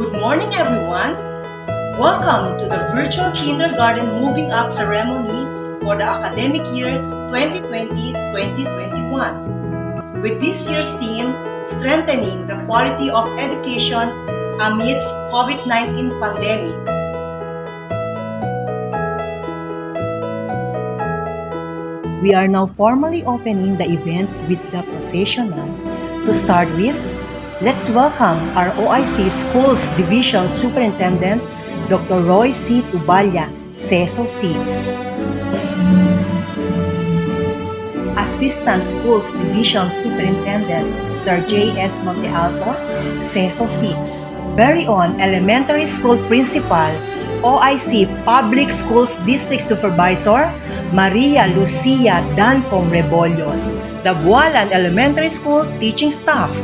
Good morning, everyone. Welcome to the virtual kindergarten moving up ceremony for the academic year 2020-2021. With this year's theme, Strengthening the Quality of Education Amidst COVID-19 Pandemic. We are now formally opening the event with the processional. To start with, let's welcome our OIC Schools Division Superintendent, Dr. Roy C. Tubalya, CESO 6. Assistant Schools Division Superintendent, Sir J.S. Montealto, CESO 6. Very own Elementary School Principal, OIC Public Schools District Supervisor, Maria Lucia Dancom Rebollos. The BOALAN Elementary School Teaching Staff.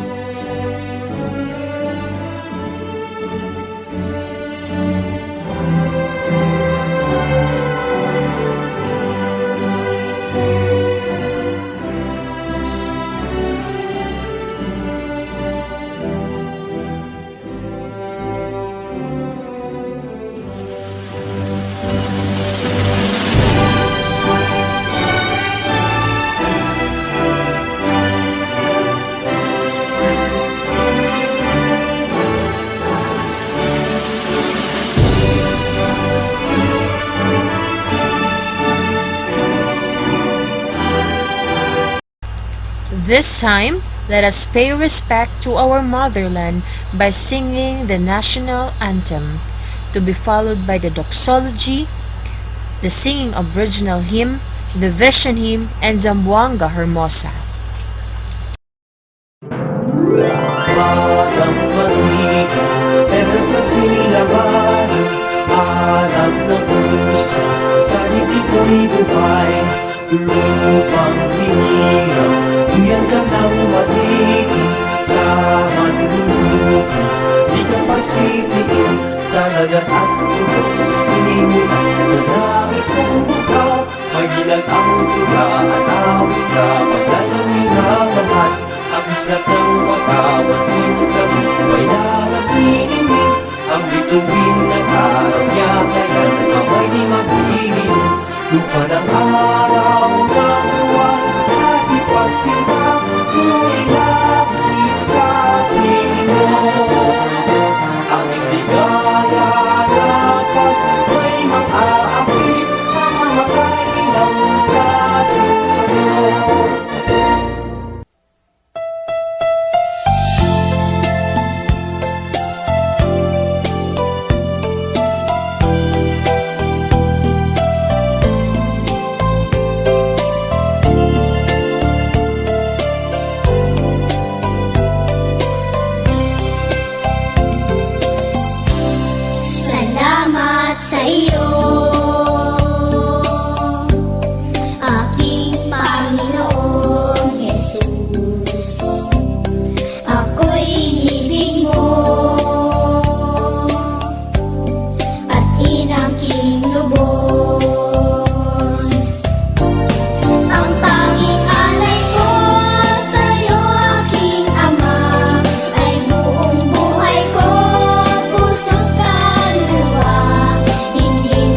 This time, let us pay respect to our motherland by singing the national anthem, to be followed by the doxology, the singing of regional hymn, the vision hymn, and Zamboanga Hermosa. Batang mag-iigaw, peras na sinilaban, alam ng puso, sa dibdib mo'y buhay, lupang hinirang, duyan ka ng matitin, sa manlulupin, di ka pasisiin, sa dagat at tulog, sisimulan, sa langit mong bukaw, magilag ang tula at awit sa paglayang minamahal, ang islat ng watawat mo'y nabubuhay na napilimig, ang bituin ng araw niya, kaya nangaway di magbibigin, lupa ng araw ng buwan, at ipagsinta, tuloy langit sa piling mo. Ang ligaya dapat may mang-aapit, ang mamatay ng dating sa'yo. Salamat sa iyo, aking Panginoong Jesus. Ako'y inibig mo at inangking lubos. Ang tanging alay ko sa iyo, aking Ama, ay buong buhay ko, puso't kaluluwa. Hindi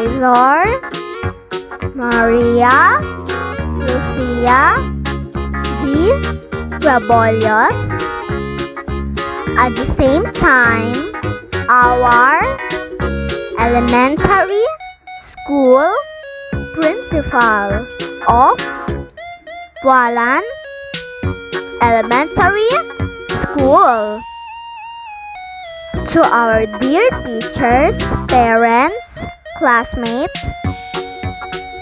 supervisor, Maria Lucia D. Rabollos. At the same time, our elementary school principal of BOALAN Elementary School. To our dear teachers, parents, classmates,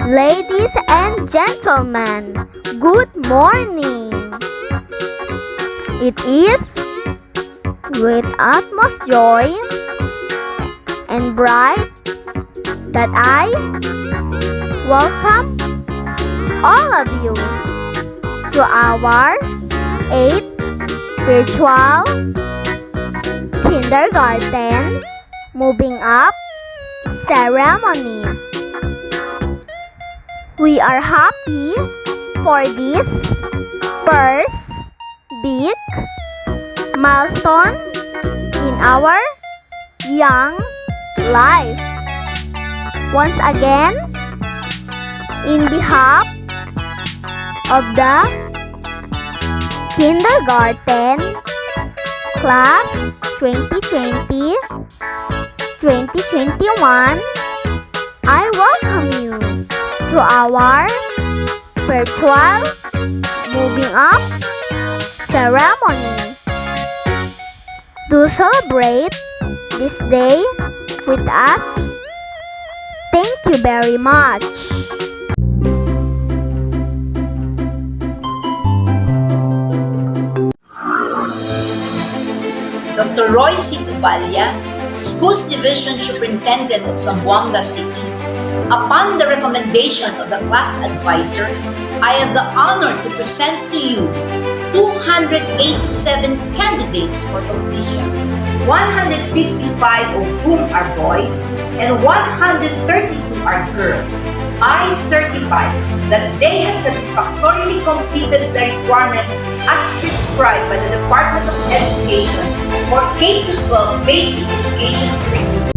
ladies and gentlemen, good morning. It is with utmost joy and pride that I welcome all of you to our 8th virtual kindergarten moving up ceremony. We are happy for this first big milestone in our young life. Once again, in behalf of the kindergarten class 2020-2021, I welcome you to our virtual moving up ceremony. To celebrate this day with us, thank you very much. Dr. Roy C. Tubalya, Schools Division Superintendent of Zamboanga City, upon the recommendation of the class advisors, I have the honor to present to you 287 candidates for completion, 155 of whom are boys and 132 are girls. I certify that they have satisfactorily completed the requirement as prescribed by the Department of Education for K-12 basic education curriculum.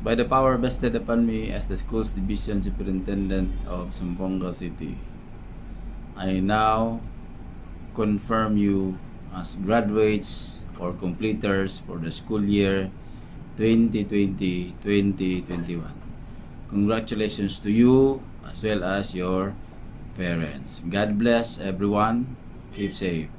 By the power vested upon me as the Schools Division Superintendent of Zamboanga City, I now confirm you as graduates or completers for the school year 2020-2021. Congratulations to you as well as your parents. God bless everyone. Keep safe.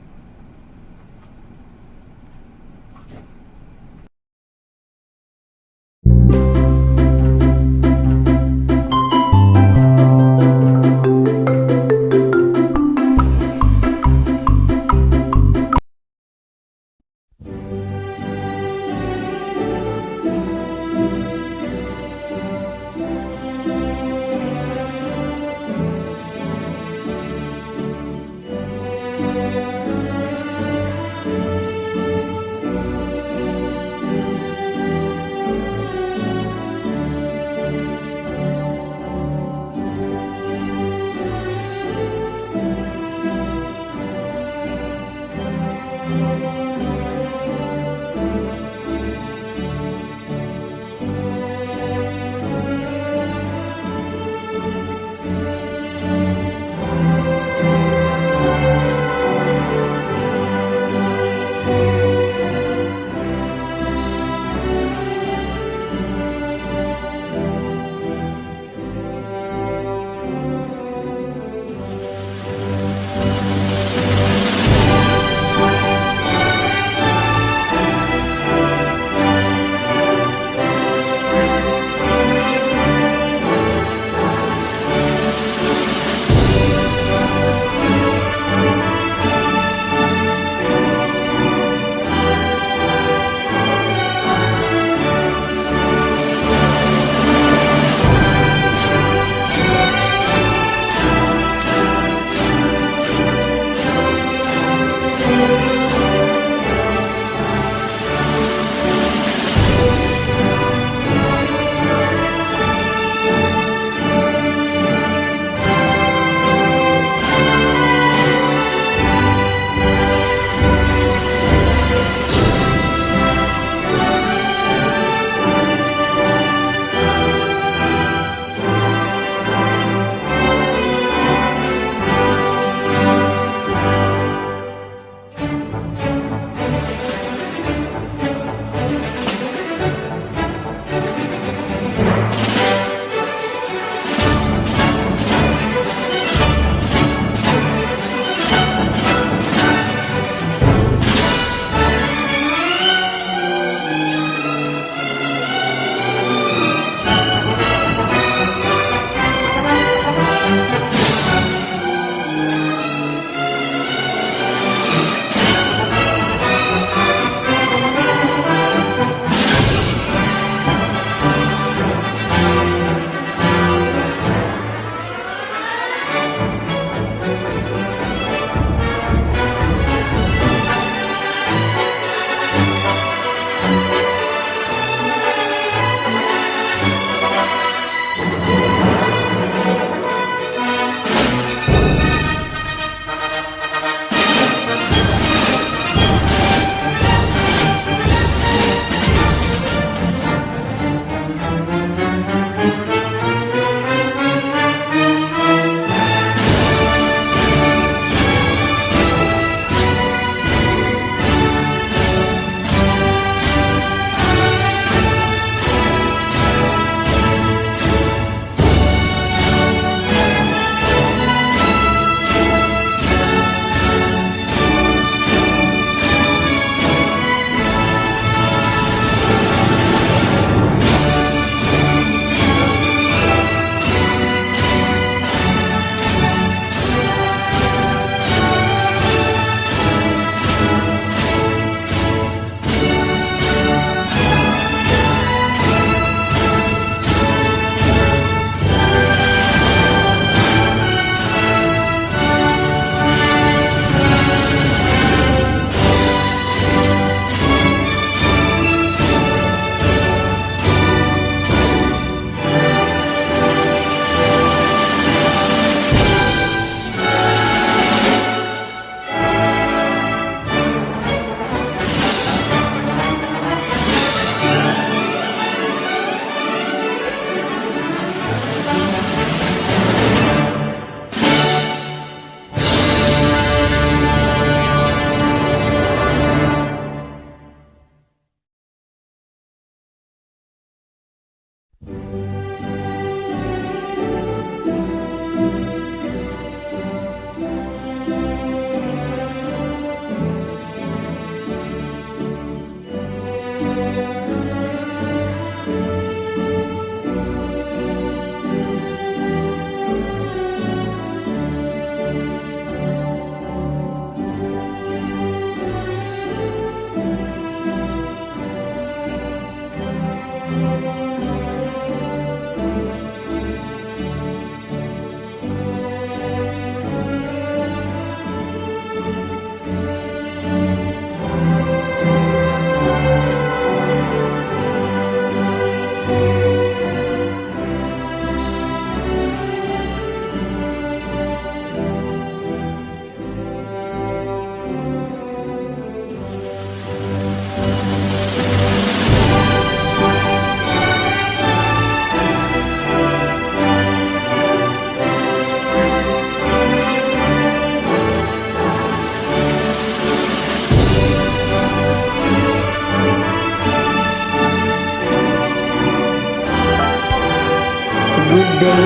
Good day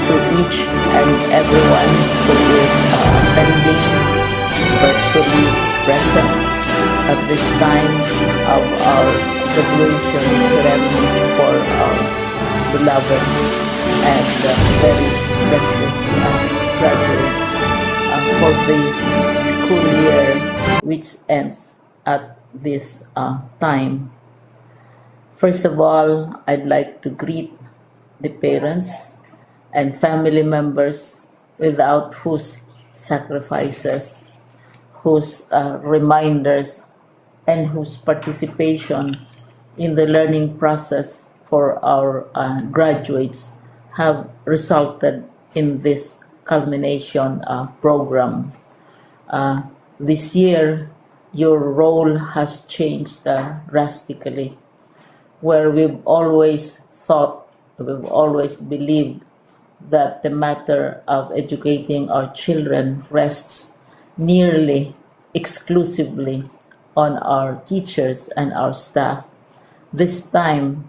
to each and everyone who is attending virtually present at this time of our graduation ceremonies for our beloved and very precious graduates for the school year which ends at this time. First of all, I'd like to greet the parents and family members without whose sacrifices, whose reminders, and whose participation in the learning process for our graduates have resulted in this culmination program. This year, your role has changed drastically, where we've always believed that the matter of educating our children rests nearly exclusively on our teachers and our staff. This time,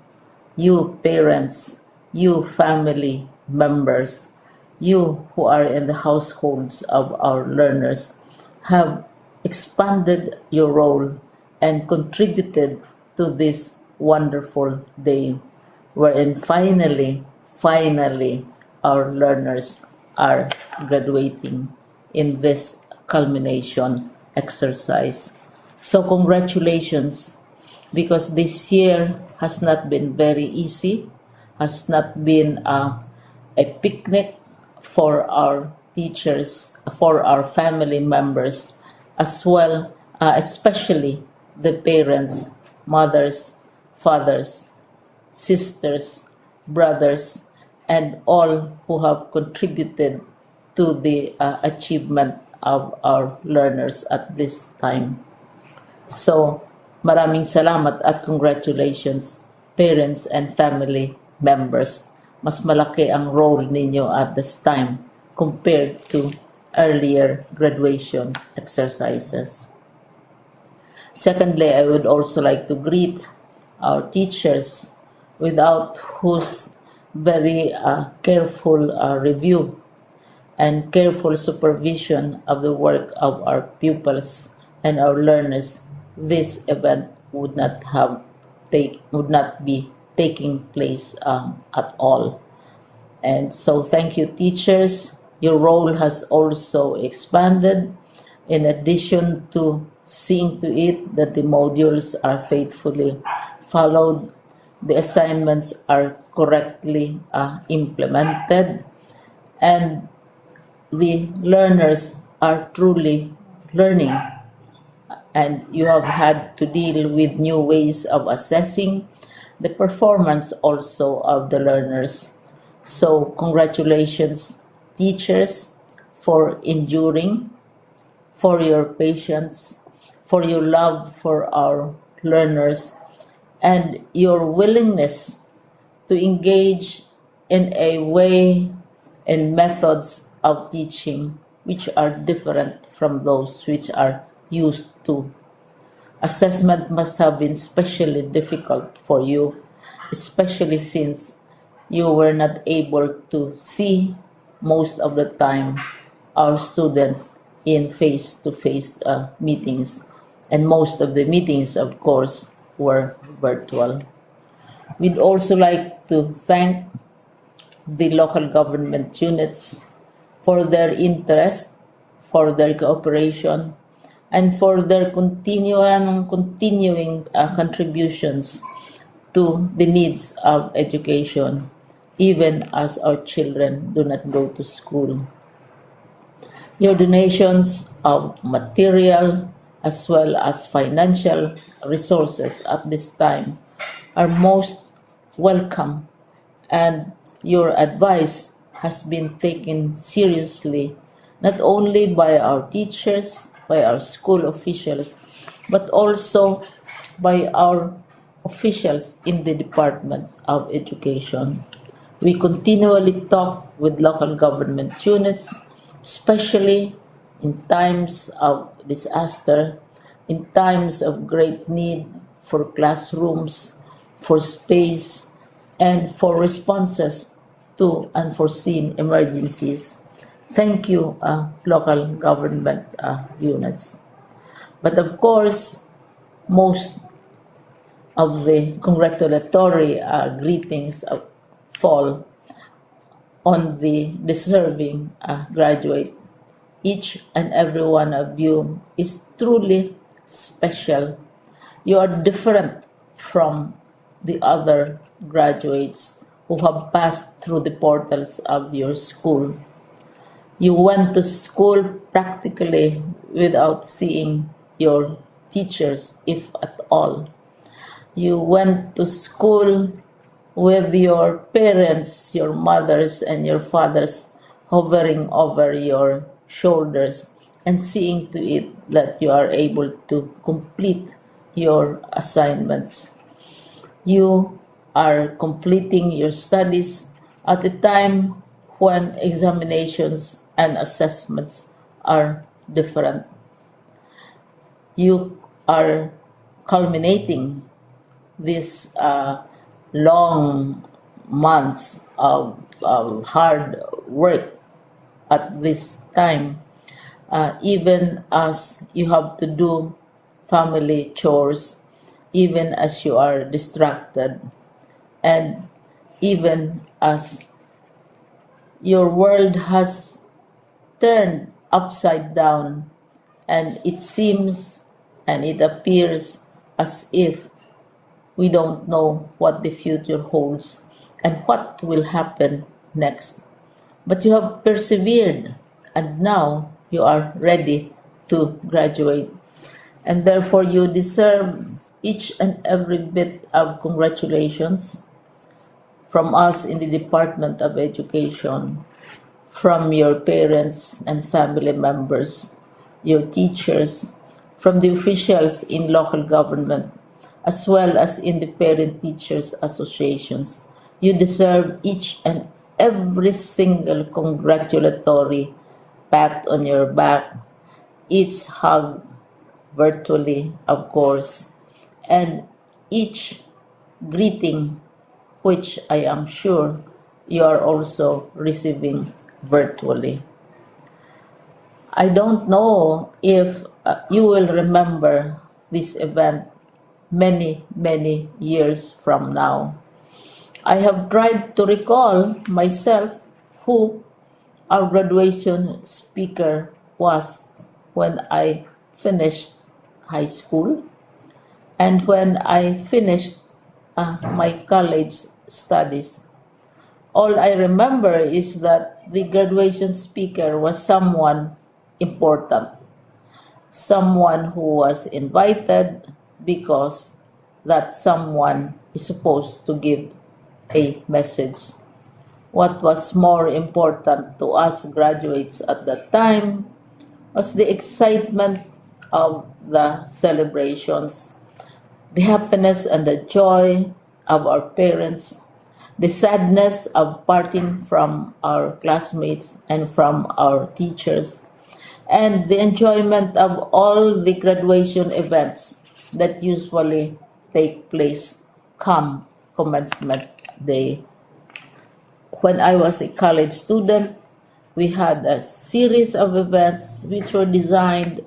you parents, you family members, you who are in the households of our learners have expanded your role and contributed to this wonderful day wherein finally our learners are graduating in this culmination exercise. So congratulations, because this year has not been very easy, has not been a picnic for our teachers, for our family members, as well, especially the parents, mothers, fathers, sisters, brothers, and all who have contributed to the achievement of our learners at this time. So, maraming salamat at congratulations, parents and family members. Mas malaki ang role ninyo at this time compared to earlier graduation exercises. Secondly, I would also like to greet our teachers, without whose very careful review and careful supervision of the work of our pupils and our learners, this event would not be taking place at all. And so thank you, teachers. Your role has also expanded, in addition to seeing to it that the modules are faithfully followed, the assignments are correctly implemented, and the learners are truly learning. And you have had to deal with new ways of assessing the performance also of the learners. So congratulations, teachers, for enduring, for your patience, for your love for our learners, and your willingness to engage in a way and methods of teaching which are different from those which are used to. Assessment must have been especially difficult for you, especially since you were not able to see most of the time our students in face-to-face meetings, and most of the meetings, of course, were virtual. We'd also like to thank the local government units for their interest, for their cooperation, and for their continuing contributions to the needs of education, even as our children do not go to school. Your donations of material as well as financial resources at this time are most welcome, and your advice has been taken seriously not only by our teachers, by our school officials, but also by our officials in the Department of Education. We continually talk with local government units, especially in times of disaster, in times of great need for classrooms, for space, and for responses to unforeseen emergencies. Thank you, local government units. But of course, most of the congratulatory greetings fall on the deserving graduate. Each and every one of you is truly special. You are different from the other graduates who have passed through the portals of your school. You went to school practically without seeing your teachers, if at all. You went to school with your parents, your mothers, and your fathers hovering over your shoulders and seeing to it that you are able to complete your assignments. You are completing your studies at a time when examinations and assessments are different. You are culminating these long months of hard work at this time, even as you have to do family chores, even as you are distracted, and even as your world has turned upside down, and it seems and it appears as if we don't know what the future holds and what will happen next. But you have persevered, and now you are ready to graduate. And therefore, you deserve each and every bit of congratulations from us in the Department of Education, from your parents and family members, your teachers, from the officials in local government, as well as in the parent teachers associations. You deserve each and every single congratulatory pat on your back, each hug virtually, of course, and each greeting, which I am sure you are also receiving virtually. I don't know if you will remember this event many years from now. I have tried to recall myself who our graduation speaker was when I finished high school and when I finished my college studies. All I remember is that the graduation speaker was someone important, someone who was invited because that someone is supposed to give a message. What was more important to us graduates at that time was the excitement of the celebrations, the happiness and the joy of our parents, the sadness of parting from our classmates and from our teachers, and the enjoyment of all the graduation events that usually take place come commencement day. When I was a college student, we had a series of events which were designed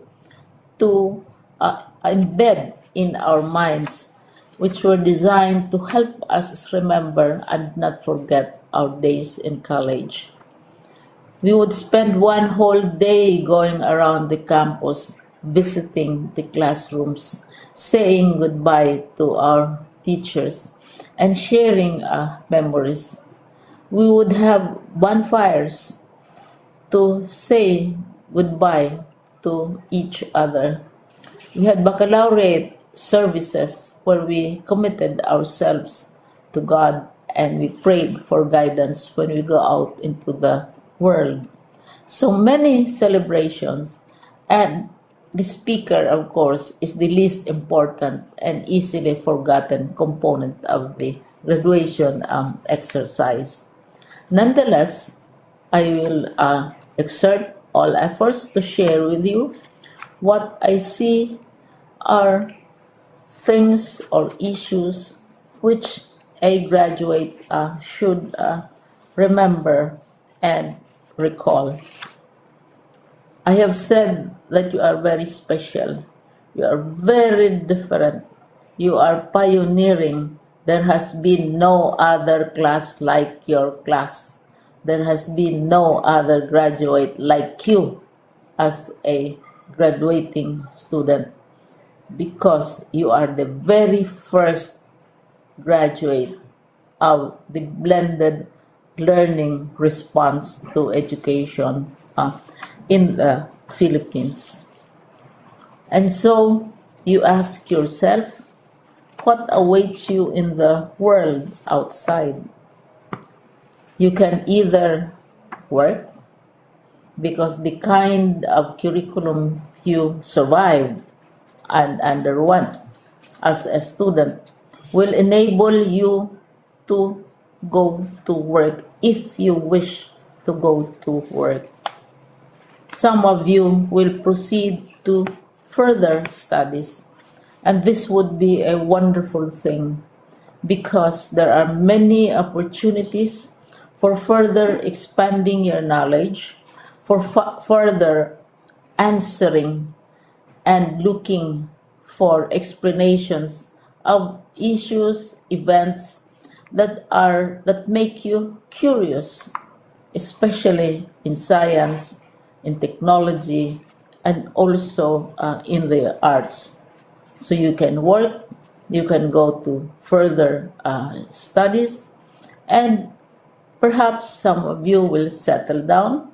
to embed in our minds which were designed to help us remember and not forget our days in college. We would spend one whole day going around the campus, visiting the classrooms, saying goodbye to our teachers, and sharing memories. We would have bonfires to say goodbye to each other. We had baccalaureate services where we committed ourselves to God and we prayed for guidance when we go out into the world. So many celebrations, and the speaker, of course, is the least important and easily forgotten component of the graduation exercise. Nonetheless, I will exert all efforts to share with you what I see are things or issues which a graduate should remember and recall. I have said that you are very special. You are very different. You are pioneering. There has been no other class like your class. There has been no other graduate like you as a graduating student because you are the very first graduate of the blended learning response to education in the Philippines. And so you ask yourself, what awaits you in the world outside? You can either work because the kind of curriculum you survived and underwent as a student will enable you to go to work if you wish to go to work. Some of you will proceed to further studies, and this would be a wonderful thing because there are many opportunities for further expanding your knowledge, for further answering and looking for explanations of issues, events that make you curious, especially in science, in technology, and also in the arts. So you can work, you can go to further studies, and perhaps some of you will settle down,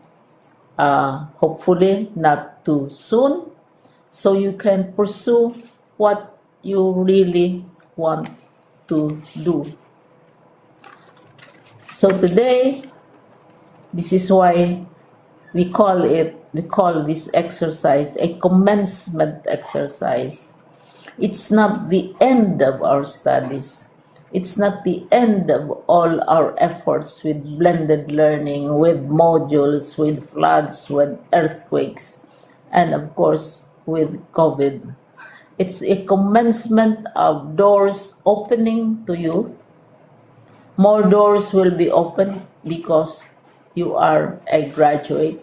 hopefully not too soon, so you can pursue what you really want to do. So today, this is why we call this exercise a commencement exercise. It's not the end of our studies. It's not the end of all our efforts with blended learning, with modules, with floods, with earthquakes, and of course with COVID. It's a commencement of doors opening to you. More doors will be opened because you are a graduate.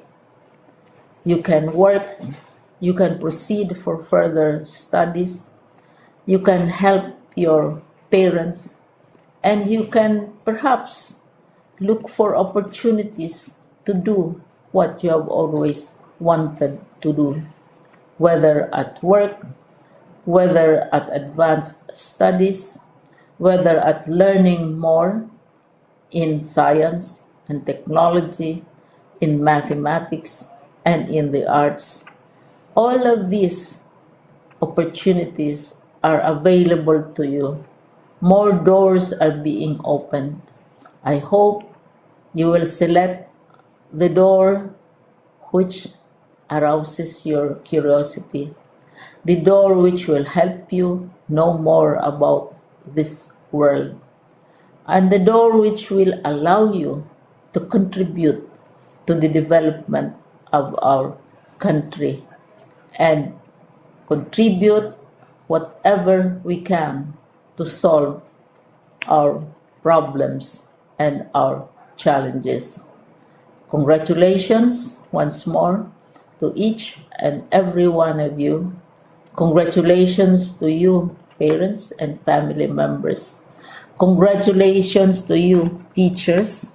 You can work, you can proceed for further studies, you can help your parents, and you can perhaps look for opportunities to do what you have always wanted to do, whether at work, whether at advanced studies, whether at learning more in science and technology, in mathematics, and in the arts. All of these opportunities are available to you. More doors are being opened. I hope you will select the door which arouses your curiosity, the door which will help you know more about this world, and the door which will allow you to contribute to the development of our country and contribute whatever we can to solve our problems and our challenges. Congratulations once more to each and every one of you. Congratulations to you parents, and family members. Congratulations to you, teachers.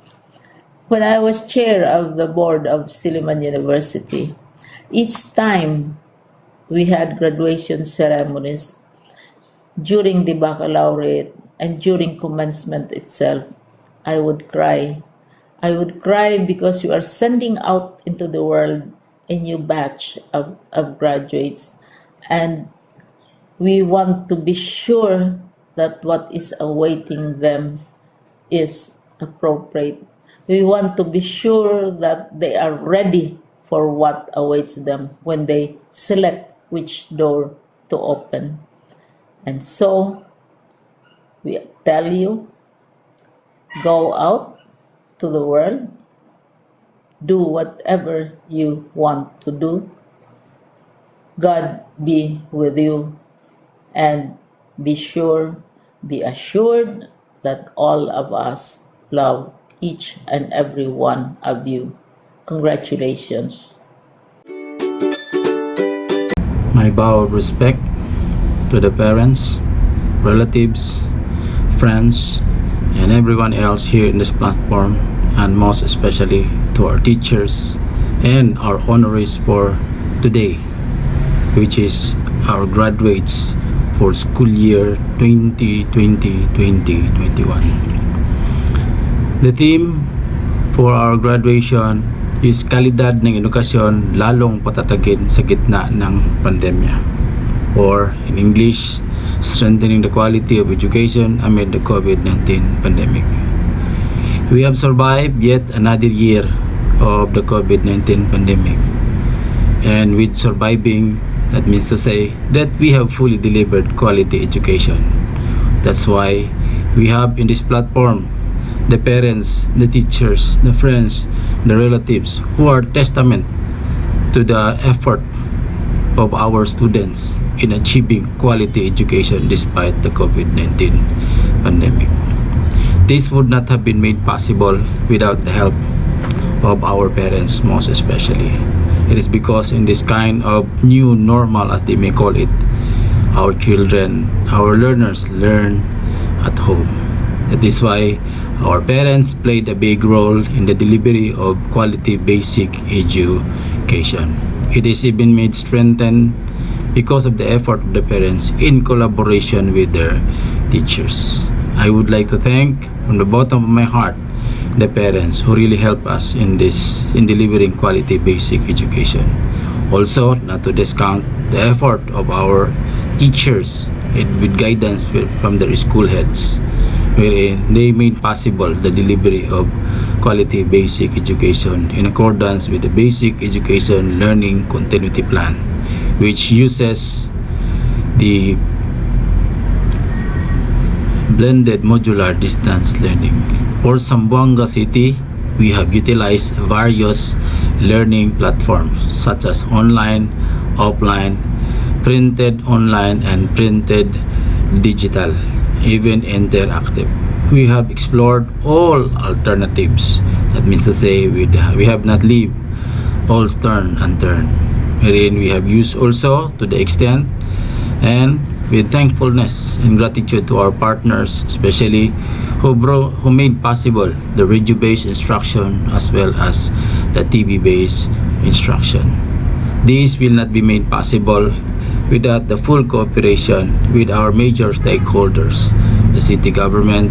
When I was chair of the board of Silliman University, each time we had graduation ceremonies during the baccalaureate and during commencement itself, I would cry. I would cry because you are sending out into the world a new batch of graduates, and we want to be sure that what is awaiting them is appropriate. We want to be sure that they are ready for what awaits them when they select which door to open. And so, we tell you, go out to the world, do whatever you want to do. God be with you, and be assured that all of us love each and every one of you. Congratulations. My bow of respect to the parents, relatives, friends, and everyone else here in this platform, and most especially to our teachers and our honorees for today, which is our graduates for school year 2020-2021. The theme for our graduation is kalidad ng edukasyon lalong patatagin sa gitna ng pandemya, or in English, strengthening the quality of education amid the COVID-19 pandemic. We have survived yet another year of the COVID-19 pandemic, and with surviving, that means to say that we have fully delivered quality education. That's why we have in this platform the parents, the teachers, the friends, the relatives who are testament to the effort of our students in achieving quality education despite the COVID-19 pandemic. This would not have been made possible without the help of our parents, most especially. It is because in this kind of new normal, as they may call it, our children, our learners learn at home. That is why our parents played a big role in the delivery of quality basic education. It is even made strengthened because of the effort of the parents in collaboration with their teachers. I would like to thank from the bottom of my heart the parents who really help us in delivering quality basic education. Also, not to discount the effort of our teachers with guidance from their school heads, wherein they made possible the delivery of quality basic education in accordance with the Basic Education Learning Continuity Plan, which uses the blended modular distance learning. For Zamboanga City, we have utilized various learning platforms such as online, offline, printed online, and printed digital, even interactive. We have explored all alternatives. That means to say we have not leave all stone unturned, wherein we have used also to the extent and with thankfulness and gratitude to our partners, especially who made possible the radio-based instruction as well as the TV-based instruction. This will not be made possible without the full cooperation with our major stakeholders, the city government,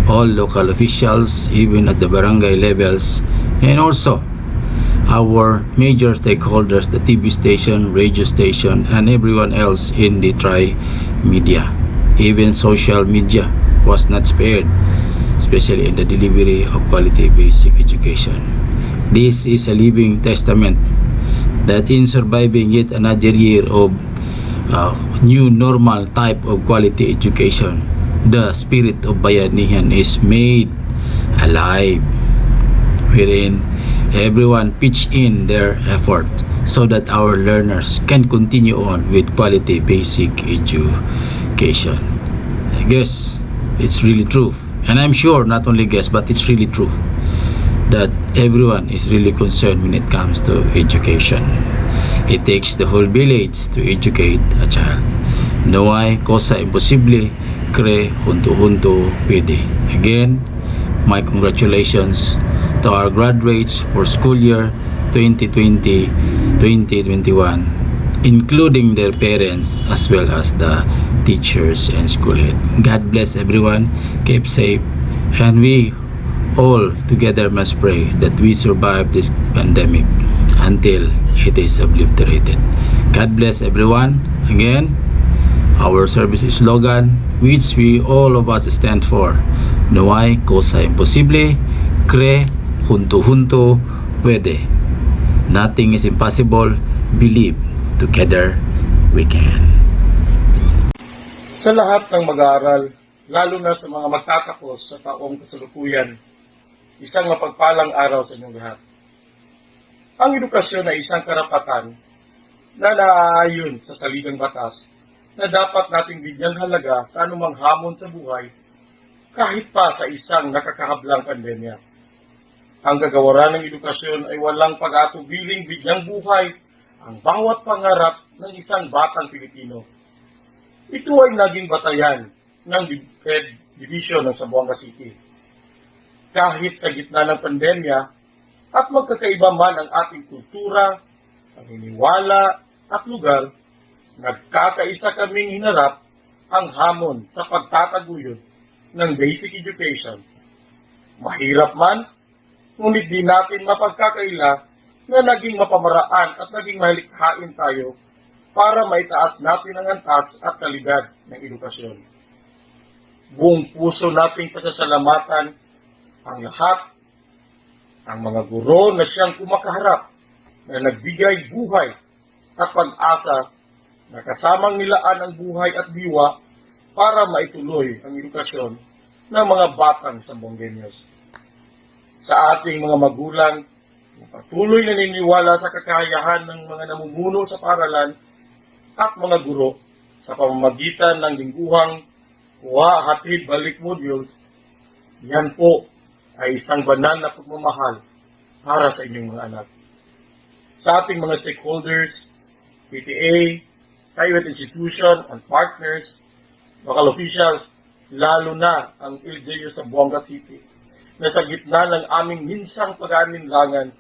all local officials, even at the barangay levels, and also our major stakeholders, the TV station, radio station, and everyone else in the tri-media. Even social media was not spared, especially in the delivery of quality basic education. This is a living testament that in surviving yet another year of new normal type of quality education, the spirit of bayanihan is made alive, wherein everyone pitch in their effort so that our learners can continue on with quality basic education. I guess it's really true, and I'm sure not only guess but it's really true that everyone is really concerned when it comes to education. It takes the whole village to educate a child. No hay cosa imposible, cree junto pwede. Again, my congratulations to our graduates for school year 2020-2021, including their parents as well as the teachers and school head. God bless everyone, keep safe, and we all together must pray that we survive this pandemic until it is obliterated. God bless everyone. Again, our service slogan, which we all of us stand for, no hay cosa imposible, cree junto pwede. Nothing is impossible, believe together we can. Sa lahat ng mag-aaral, lalo na sa mga magtatapos sa taong kasalukuyan, isang mapagpalang araw sa inyong lahat. Ang edukasyon ay isang karapatan na naaayon sa saligang batas na dapat nating bigyang halaga sa anumang hamon sa buhay kahit pa sa isang nakakahablang pandemya. Ang kagawaran ng edukasyon ay walang pag-atubiling bigyang buhay ang bawat pangarap ng isang batang Pilipino. Ito ay naging batayan ng Division ng Zamboanga City. Kahit sa gitna ng pandemya at magkakaiba man ang ating kultura, paniniwala at lugar, nagkakaisa kaming hinarap ang hamon sa pagtataguyod ng basic education. Mahirap man, ngunit di natin mapagkakaila na naging mapamaraan at naging malikhain tayo para maitaas natin ang antas at kalidad ng edukasyon. Buong puso nating pasasalamatan ang lahat, ang mga guro na siyang kumakaharap na nagbigay buhay at pag-asa na kasamang nilaan ang buhay at diwa para maituloy ang edukasyon ng mga batang Zamboangueños. Sa ating mga magulang, na patuloy na naniniwala sa kakayahan ng mga namumuno sa paaralan at mga guro sa pamamagitan ng lingguhang kuha hatid balik modules, yan po ay isang banal na pagmamahal para sa inyong mga anak. Sa ating mga stakeholders, PTA, private institution, and partners, local officials, lalo na ang LGU sa Zamboanga City, na sa gitna ng aming minsang pag-aalinlangan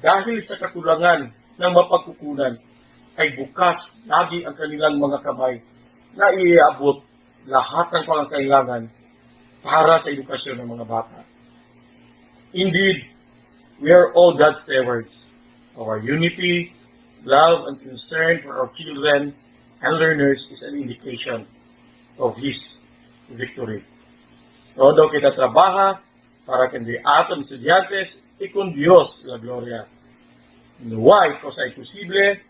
dahil sa kakulangan ng mapagkukunan, ay bukas lagi ang kanilang mga kamay na iabot lahat ng pangangailangan para sa edukasyon ng mga bata. Indeed, we are all God's stewards. Our unity, love, and concern for our children and learners is an indication of His victory. Todo kita trabaja para que de atom estudiantes y con Dios la gloria. No hay cosa imposible,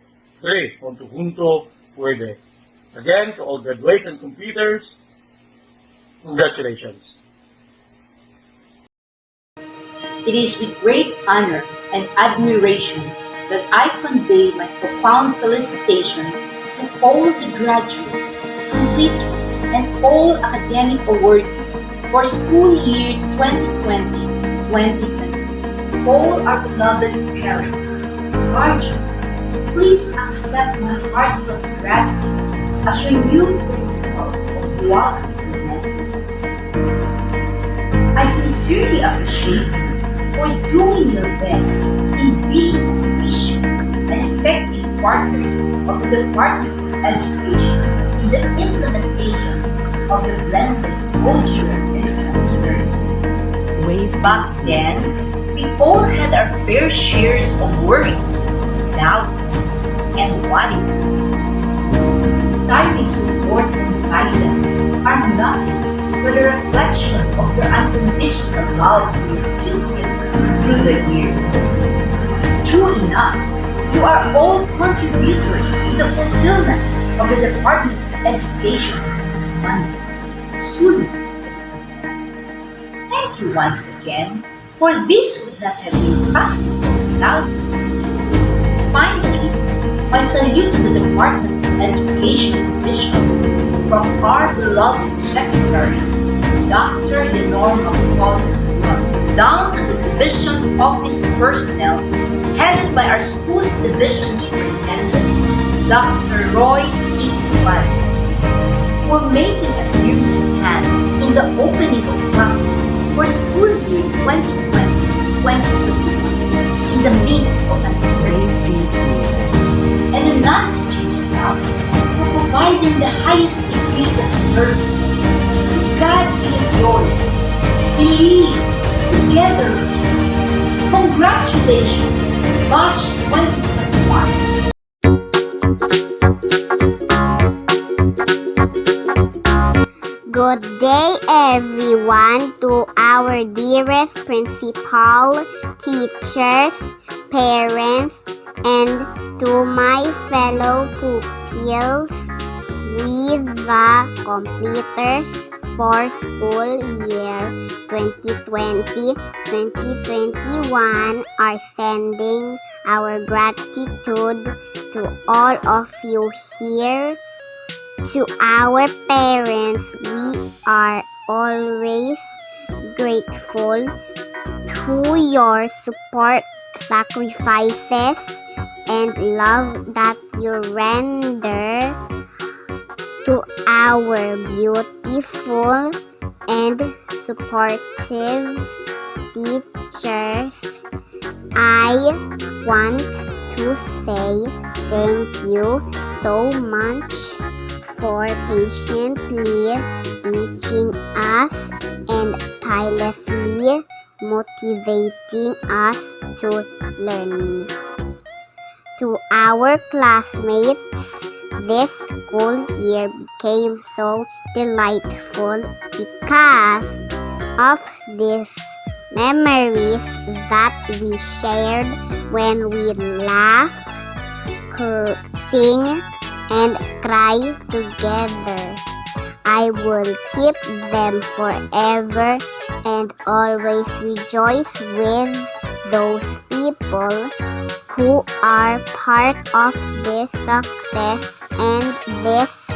cree junto puede. Again, to all graduates and completers, congratulations. It is with great honor and admiration that I convey my profound felicitation to all the graduates, completers, and all academic awardees for school year 2020-2021. All our beloved parents, guardians, please accept my heartfelt gratitude as your new principal of BOALAN Elementary School. I sincerely appreciate you for doing your best in being efficient and effective partners of the Department of Education in the implementation of the blended modular distance learning. Way back then, we all had our fair shares of worries, doubts, and what-ifs. Timing support and guidance are nothing but a reflection of your unconditional love to your children through the years. True enough, you are all contributors to the fulfillment of the Department of Education's mandate. Sulit. Thank you once again, for this would not have been possible without you. Finally, my salute to the Department of Education officials from our beloved Secretary, Dr. Lenormand Gonzalez, down to the Division Office personnel headed by our school's Division Superintendent, Dr. Roy C. Tuval. for making a firm stand in the opening of classes for school year 2020-2021 in the midst of uncertainty, and the non-teaching staff for providing the highest degree of service. To God be the glory. Believe together. Congratulations, Batch 2021. Good day, everyone, to our dearest principal, teachers, parents, and to my fellow pupils. We the completers for school year 2020-2021 are sending our gratitude to all of you here. To our parents, we are always grateful to your support, sacrifices, and love that you render to our beautiful and supportive teachers. I want to say thank you so much for patiently teaching us and tirelessly motivating us to learn. To our classmates, this school year became so delightful because of these memories that we shared when we laugh, sing, and cry together. I will keep them forever and always rejoice with those people who are part of this success and this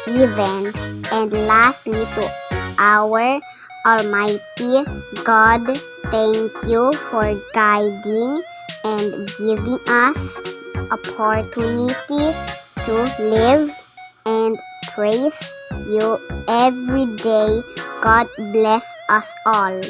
event. And lastly, to our Almighty God, thank you for guiding and giving us opportunity to live and praise you every day. God bless us all.